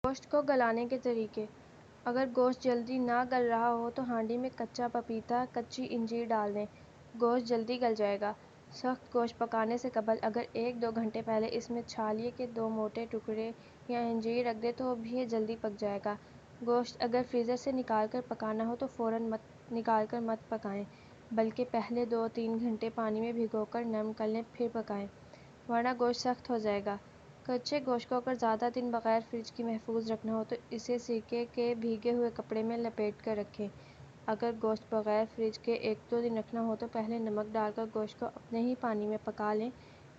گوشت کو گلانے کے طریقے۔ اگر گوشت جلدی نہ گل رہا ہو تو ہانڈی میں کچا پپیتا، کچی انجیر ڈال دیں۔ گوشت جلدی گل جائے گا۔ سخت گوشت پکانے سے قبل اگر 1-2 گھنٹے پہلے اس میں چھالیے کے 2 موٹے ٹکڑے یا انجیر رکھ دیں تو بھی یہ جلدی پک جائے گا۔ گوشت اگر فریزر سے نکال کر پکانا ہو تو فوراً نکال کر مت پکائیں، بلکہ پہلے 2-3 گھنٹے پانی میں بھگو کر نرم کر لیں پھر پکائیں، ورنہ گوشت سخت ہو جائے گا۔ کچے گوشت کو اگر زیادہ دن بغیر فریج کے محفوظ رکھنا ہو تو اسے سرکے کے بھیگے ہوئے کپڑے میں لپیٹ کر رکھیں۔ اگر گوشت بغیر فریج کے 1-2 دن رکھنا ہو تو پہلے نمک ڈال کر گوشت کو اپنے ہی پانی میں پکا لیں،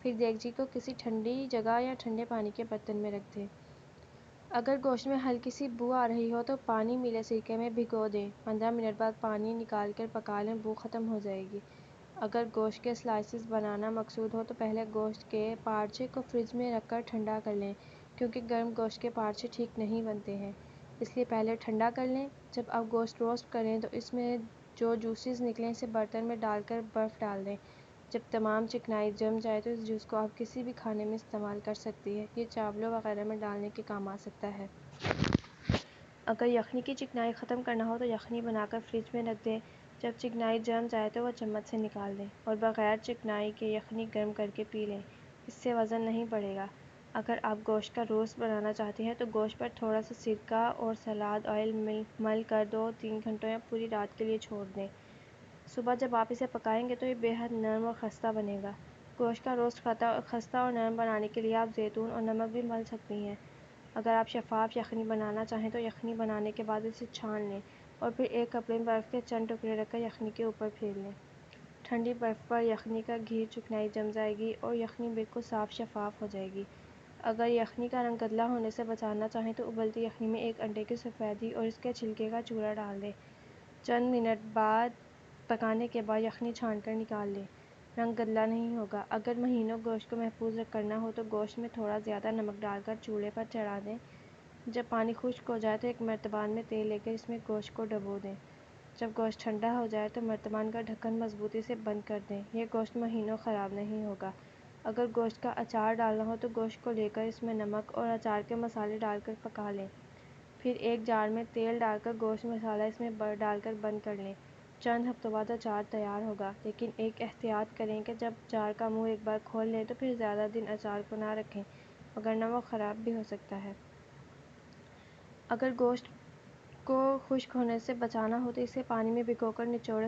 پھر دیگچی کو کسی ٹھنڈی جگہ یا ٹھنڈے پانی کے برتن میں رکھ دیں۔ اگر گوشت میں ہلکی سی بو آ رہی ہو تو پانی ملے سرکے میں بھگو دیں، 15 منٹ بعد پانی نکال کر پکا لیں، بو ختم ہو جائے گی۔ اگر گوشت کے سلائسز بنانا مقصود ہو تو پہلے گوشت کے پارچے کو فریج میں رکھ کر ٹھنڈا کر لیں، کیونکہ گرم گوشت کے پارچے ٹھیک نہیں بنتے ہیں، اس لیے پہلے ٹھنڈا کر لیں۔ جب آپ گوشت روسٹ کریں تو اس میں جو جوسز نکلیں اسے برتن میں ڈال کر برف ڈال دیں۔ جب تمام چکنائی جم جائے تو اس جوس کو آپ کسی بھی کھانے میں استعمال کر سکتی ہیں، یہ چاولوں وغیرہ میں ڈالنے کے کام آ سکتا ہے۔ اگر یخنی کی چکنائی ختم کرنا ہو تو یخنی بنا کر فریج میں رکھ دیں، جب چکنائی جم جائے تو وہ چمچ سے نکال دیں اور بغیر چکنائی کے یخنی گرم کر کے پی لیں، اس سے وزن نہیں بڑھے گا۔ اگر آپ گوشت کا روسٹ بنانا چاہتے ہیں تو گوشت پر تھوڑا سا سرکہ اور سلاد آئل مل کر 2-3 گھنٹوں یا پوری رات کے لیے چھوڑ دیں۔ صبح جب آپ اسے پکائیں گے تو یہ بے حد نرم اور خستہ بنے گا۔ گوشت کا روسٹ خستہ اور نرم بنانے کے لیے آپ زیتون اور نمک بھی مل سکتی ہیں۔ اگر آپ شفاف یخنی بنانا چاہیں تو یخنی بنانے کے بعد اسے چھان لیں اور پھر ایک کپڑے میں برف کے چند ٹکڑے رکھ کر یخنی کے اوپر پھیر لیں۔ ٹھنڈی برف پر یخنی کا گھیر چکنائی جم جائے گی اور یخنی بالکل صاف شفاف ہو جائے گی۔ اگر یخنی کا رنگ گدلا ہونے سے بچانا چاہیں تو ابلتی یخنی میں ایک انڈے کی سفیدی اور اس کے چھلکے کا چورا ڈال دیں۔ چند منٹ پکانے کے بعد یخنی چھان کر نکال لیں، رنگ گدلا نہیں ہوگا۔ اگر مہینوں گوشت کو محفوظ کرنا ہو تو گوشت میں تھوڑا زیادہ نمک ڈال کر چولہے پر چڑھا دیں۔ جب پانی خشک ہو جائے تو ایک مرتبان میں تیل لے کر اس میں گوشت کو ڈبو دیں۔ جب گوشت ٹھنڈا ہو جائے تو مرتبان کا ڈھکن مضبوطی سے بند کر دیں، یہ گوشت مہینوں خراب نہیں ہوگا۔ اگر گوشت کا اچار ڈالنا ہو تو گوشت کو لے کر اس میں نمک اور اچار کے مسالے ڈال کر پکا لیں، پھر ایک جار میں تیل ڈال کر گوشت مسالہ اس میں ڈال کر بند کر لیں۔ چند ہفتوں بعد اچار تیار ہوگا، لیکن ایک احتیاط کریں کہ جب اچار کا منہ ایک بار کھول لیں تو پھر زیادہ دن اچار کو نہ رکھیں، وگرنہ وہ خراب بھی ہو سکتا ہے۔ اگر گوشت کو خشک ہونے سے بچانا ہو تو اسے پانی میں بھگو کر نچوڑیں